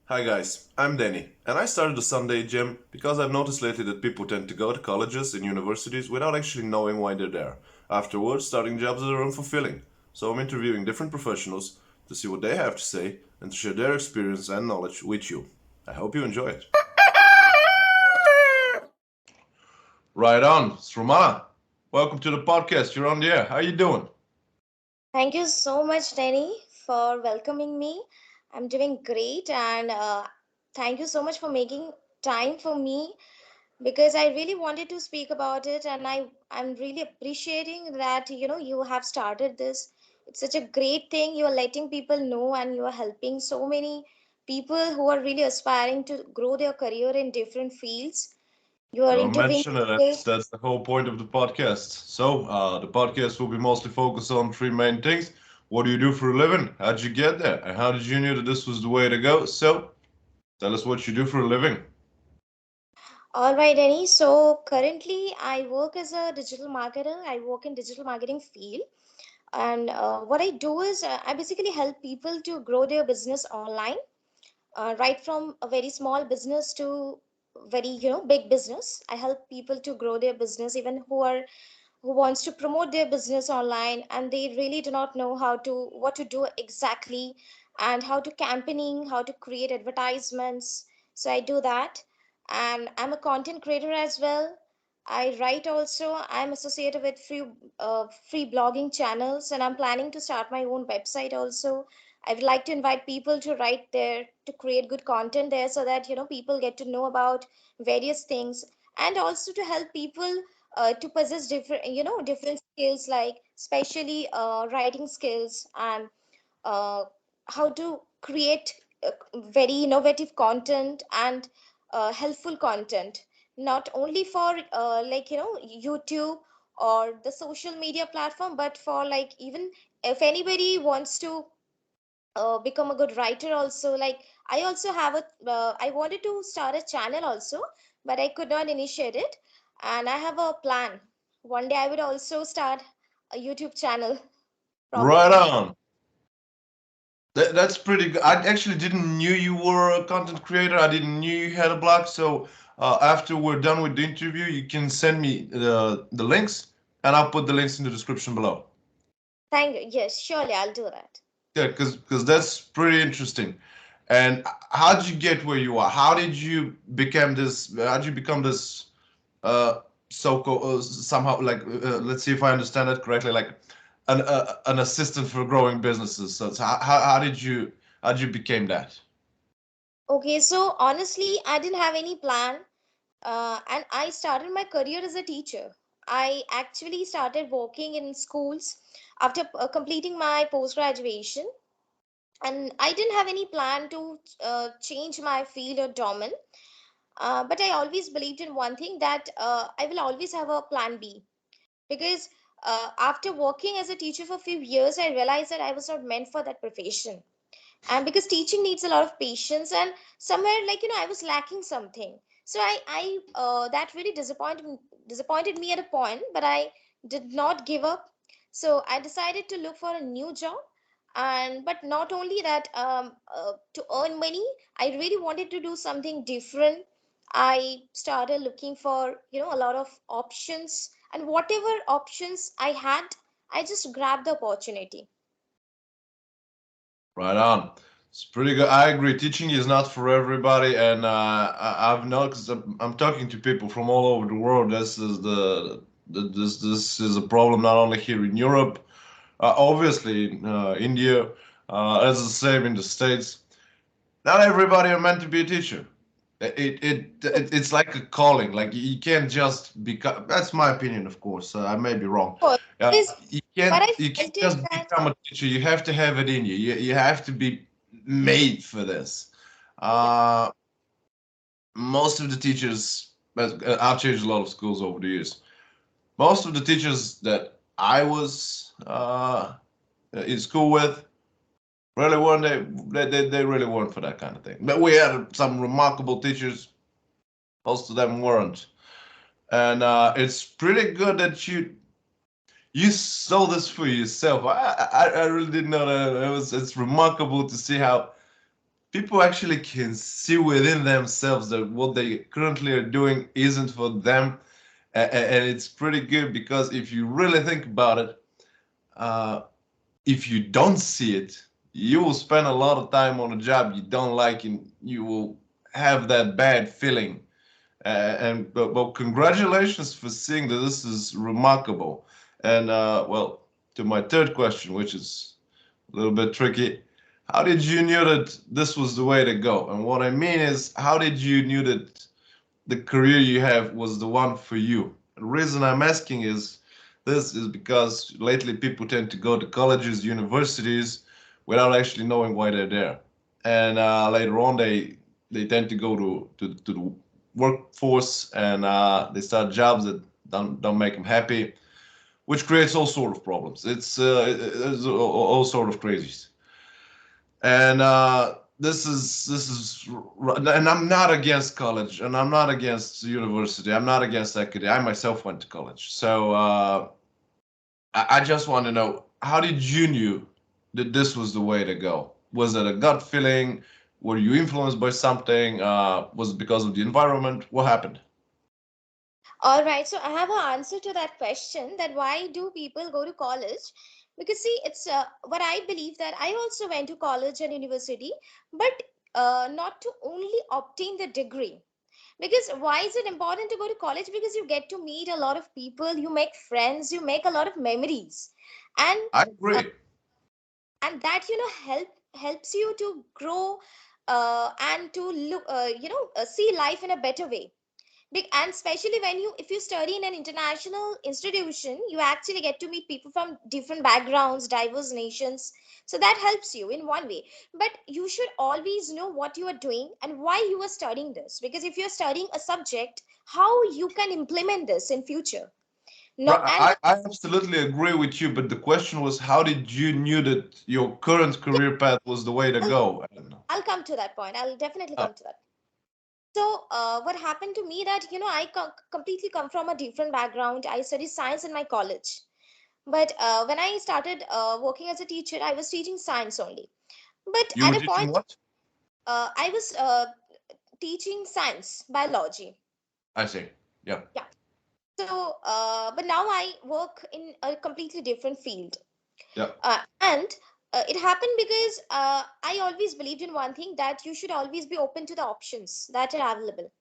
Hi guys, I'm Danny, and I started a Sunday gym because I've noticed lately that people tend to go to colleges and universities without actually knowing why they're there. Afterwards, starting jobs that are unfulfilling. So I'm interviewing different professionals to see what they have to say and to share their experience and knowledge with you. I hope you enjoy it. Right on, Sramana. Welcome to the podcast. You're on the air. How you doing? Thank you so much, Danny, for welcoming me. I'm doing great, and thank you so much for making time for me because I really wanted to speak about it, and I'm really appreciating that you have started this. It's such a great thing. You are letting people know, and you are helping so many people who are really aspiring to grow their career in different fields. You are Don't interviewing mention it. people. That's the whole point of the podcast. So, the podcast will be mostly focused on three main things. What do you do for a living? How'd you get there? And how did you know that this was the way to go? So, tell us what you do for a living. All right, Annie. So currently, I work as a digital marketer. I work in digital marketing field, and what I do is I basically help people to grow their business online, right from a very small business to very big business. I help people to grow their business, even who wants to promote their business online and they really do not know what to do exactly, and how to campaigning, how to create advertisements. So I do that, and I'm a content creator as well. I write also. I'm associated with free blogging channels, and I'm planning to start my own website also. I would like to invite people to write there, to create good content there, so that people get to know about various things, and also to help people to possess different skills, like especially writing skills, and uh, how to create very innovative content and helpful content, not only for YouTube or the social media platform, but for like even if anybody wants to become a good writer also. Like I also have a I wanted to start a channel also, but I could not initiate it, and I have a plan. One day I would also start a YouTube channel Right probably. on. That's pretty good. I actually didn't knew you were a content creator. I didn't knew you had a blog. So, after we're done with the interview, you can send me the links, and I'll put the links in the description below. Thank you. Yes, surely I'll do that. Yeah, because that's pretty interesting. And how did you get where you are? How did you become this? How did you become this? Uh, somehow like let's see if I understand it correctly. Like an assistant for growing businesses. So how did you became that? Okay, so honestly, I didn't have any plan, and I started my career as a teacher. I actually started working in schools after completing my post graduation, and I didn't have any plan to change my field or domain. But I always believed in one thing, that I will always have a plan B, because after working as a teacher for a few years, I realized that I was not meant for that profession, and because teaching needs a lot of patience, and somewhere I was lacking something. So I that really disappointed me at a point, but I did not give up. So I decided to look for a new job, and but not only that, to earn money, I really wanted to do something different. I started looking for a lot of options, and whatever options I had, I just grabbed the opportunity. Right on. It's pretty good. I agree. Teaching is not for everybody, and I've noticed. I'm talking to people from all over the world. This is a problem not only here in Europe, obviously in India, as the same in the States. Not everybody are meant to be a teacher. It's like a calling. Like you can't just become. That's my opinion, of course. I may be wrong. Course, Uh, because you what can't I you can't felt is just that become a teacher. You have to have it in you. You have to be made for this. yeah. Uh, Most of the teachers, I've changed a lot of schools over the years. Most of the teachers that I was in school with really weren't they really weren't for that kind of thing. But we had some remarkable teachers. Most of them weren't, and it's pretty good that you saw this for yourself. I really didn't know that. It's remarkable to see how people actually can see within themselves that what they currently are doing isn't for them. And it's pretty good because if you really think about it, uh, if you don't see it, you will spend a lot of time on a job you don't like, and you will have that bad feeling. But congratulations for seeing that this is remarkable. And well, to my third question, which is a little bit tricky, how did you knew that this was the way to go? And what I mean is, how did you knew that the career you have was the one for you? The reason I'm asking is this is because lately people tend to go to colleges, universities, without actually knowing why they're there, and later on they tend to go to the workforce, and they start jobs that don't make them happy, which creates all sort of problems. It's all sort of crazies. And this is and I'm not against college, and I'm not against university, I'm not against academia. I myself went to college, so I just want to know, how did you knew that this was the way to go? Was it a gut feeling? Were you influenced by something? Was it because of the environment? What happened? All right, so I have an answer to that question, that why do people go to college? Because see, it's what I believe, that I also went to college and university, but not to only obtain the degree. Because why is it important to go to college? Because you get to meet a lot of people, you make friends, you make a lot of memories, and I uh, agree. that helps you to grow, and to look, see life in a better way. And especially when you, if you study in an international institution, you actually get to meet people from different backgrounds, diverse nations. So that helps you in one way. But you should always know what you are doing and why you are studying this, because if you're studying a subject, how you can implement this in future. No, Right, and I absolutely agree with you, but the question was, how did you knew that your current yeah, career path was the way to I'll, go? I'll come to that point. I'll definitely Uh, come to that. So, what happened to me, that I completely come from a different background. I studied science in my college. But when I started working as a teacher, I was teaching science only. But you were at a teaching point, what? I was teaching science, biology. I see. Yeah. Yeah. So, but now I work in a completely different field. Yeah. And it happened because I always believed in one thing, that you should always be open to the options that are available.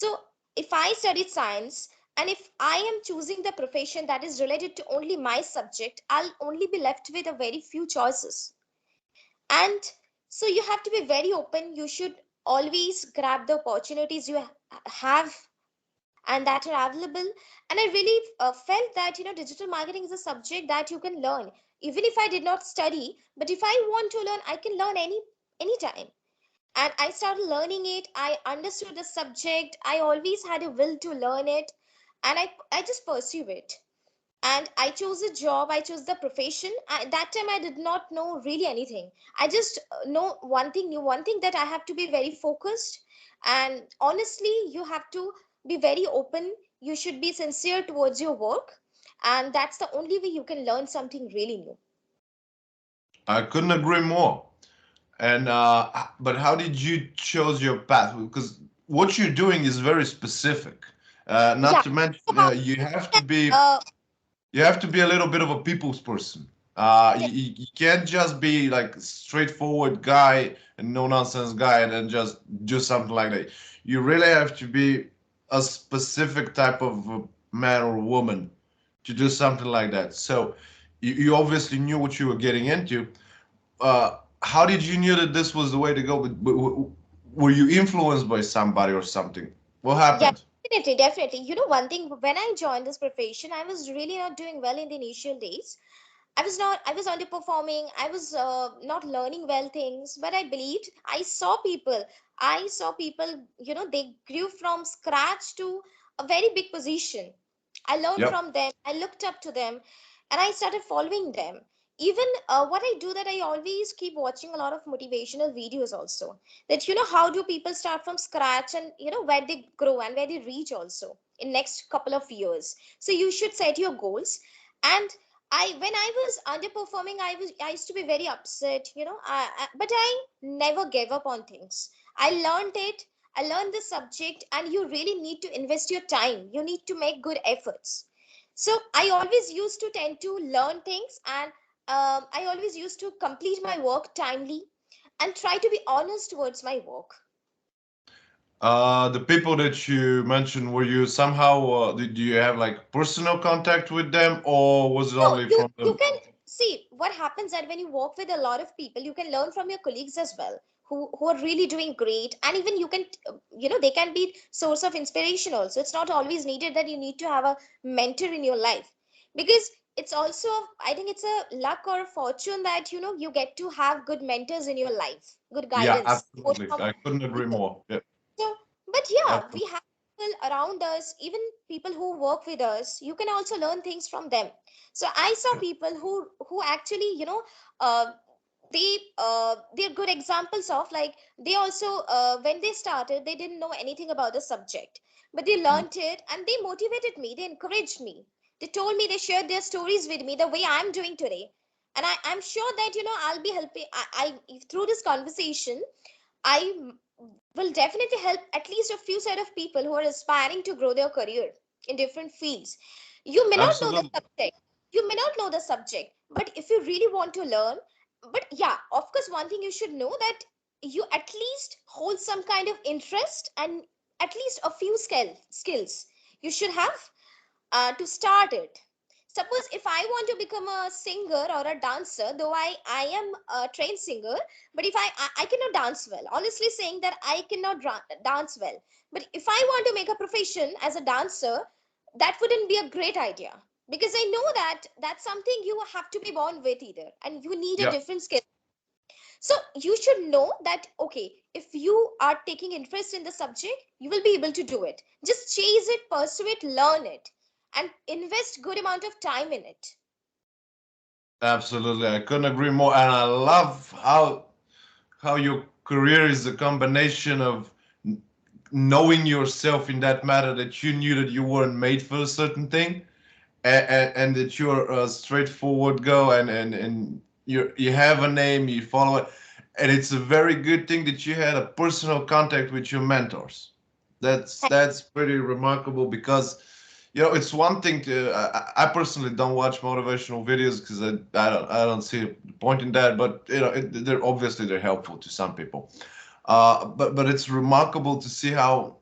So, if I studied science, and if I am choosing the profession that is related to only my subject, I'll only be left with a very few choices. And so you have to be very open. You should always grab the opportunities you have and that are available. And I really felt that digital marketing is a subject that you can learn, even if I did not study. But if I want to learn, I can learn anytime. And I started learning it. I understood the subject. I always had a will to learn it, and I just pursue it. And I chose a job, I chose the profession. That time I did not know really anything. I just know one thing, knew one thing, that I have to be very focused, and honestly, you have to be very open. You should be sincere towards your work, and that's the only way you can learn something really new. I couldn't agree more. And but how did you chose your path? Because what you're doing is very specific. Not Yeah. to mention, So how uh you have to be a little bit of a people's person. yeah, You can't just be like straightforward guy and no nonsense guy and then just do something like that. You really have to be a specific type of man or woman to do something like that. So you obviously knew what you were getting into. How did you knew that this was the way to go? Were you influenced by somebody or something? What yeah, happened? definitely, definitely. One thing, when I joined this profession, I was really not doing well in the initial days. I was underperforming. I was not learning well things, but I believed. I saw people, they grew from scratch to a very big position. I learned Yep. from them. I looked up to them, and I started following them. Even what I do, that I always keep watching a lot of motivational videos also. That how do people start from scratch, and where they grow and where they reach also in next couple of years. So you should set your goals. And When I was underperforming, I used to be very upset, but I never gave up on things. I learned it. I learned the subject, and you really need to invest your time. You need to make good efforts. So I always used to tend to learn things, and I always used to complete my work timely and try to be honest towards my work. The people that you mentioned, were you somehow, did you have like personal contact with them, or was it No, only you from you them? can see what happens that when you work with a lot of people, you can learn from your colleagues as well, who are really doing great, and even you can they can be source of inspiration also. It's not always needed that you need to have a mentor in your life, because it's also, I think it's a luck or a fortune that you get to have good mentors in your life, good Yeah, guidance, support absolutely. from I couldn't agree people. more. Yeah, So, but yeah, we absolutely. have people around us, even people who work with us. You can also learn things from them. So I saw people who actually, uh, they're good examples of, like, they also, when they started, they didn't know anything about the subject, but they Mm. learned it and they motivated me. They encouraged me. They told me, they shared their stories with me the way I'm doing today, and I'm sure that I'll be helping. I through this conversation, I will definitely help at least a few set of people who are aspiring to grow their career in different fields. You may not know the Absolutely. subject. You may not know the subject, but if you really want to learn, but yeah, of course, one thing you should know, that you at least hold some kind of interest and at least a few skills you should have to start it. Suppose if I want to become a singer or a dancer, though I am a trained singer, but if I cannot dance well, honestly saying that I cannot dance well. But if I want to make a profession as a dancer, that wouldn't be a great idea, because I know that that's something you have to be born with either, and you need a Yeah, different skill. So you should know that, okay, if you are taking interest in the subject, you will be able to do it. Just chase it, pursue it, learn it, and invest good amount of time in it. absolutely. I couldn't agree more. And I love how your career is a combination of knowing yourself in that matter, that you knew that you weren't made for a certain thing, and that you're a straightforward go, and you have a name, you follow it, and it's a very good thing that you had a personal contact with your mentors. That's pretty remarkable, because it's one thing to I personally don't watch motivational videos because I don't see the point in that, but they're helpful to some people. But it's remarkable to see how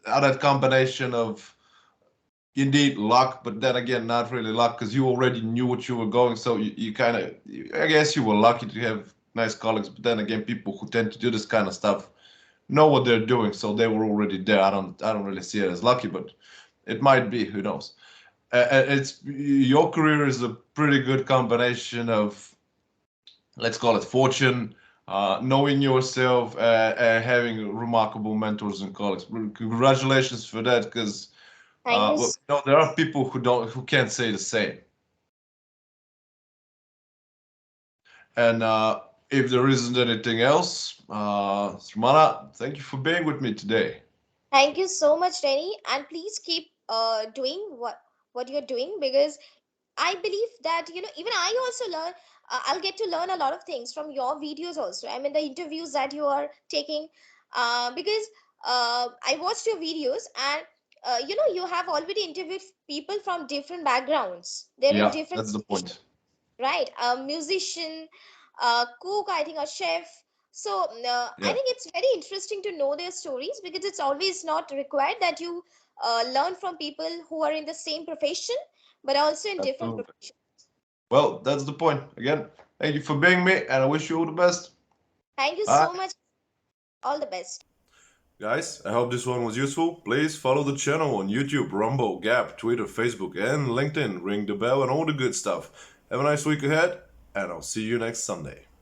that combination of indeed luck, but then again, not really luck, because you already knew what you were going. So you kind of, I guess you were lucky to have nice colleagues, but then again, people who tend to do this kind of stuff know what they're doing, so they were already there. I don't really see it as lucky, but it might be. Who knows? It's your career is a pretty good combination of, let's call it fortune, knowing yourself, having remarkable mentors and colleagues. Congratulations for that, because Thank you. well, there are people who can't say the same. And if there isn't anything else, Sramana, thank you for being with me today. Thank you so much, Rennie, and please keep doing what you're doing, because I believe that even I also learn. I'll get to learn a lot of things from your videos also. I mean, the interviews that you are taking, because I watched your videos, and you have already interviewed people from different backgrounds. They're in Yeah, different that's the situations, point. right? A musician, a cook, I think a chef. So I Yeah, think it's very interesting to know their stories, because it's always not required that you learn from people who are in the same profession, but also in different absolutely. professions. Well, that's the point. Again, thank you for being me, and I wish you all the best. Thank you Bye. so much. All the best. Guys, I hope this one was useful. Please follow the channel on YouTube, Rumble, Gap, Twitter, Facebook, and LinkedIn. Ring the bell and all the good stuff. Have a nice week ahead, and I'll see you next Sunday.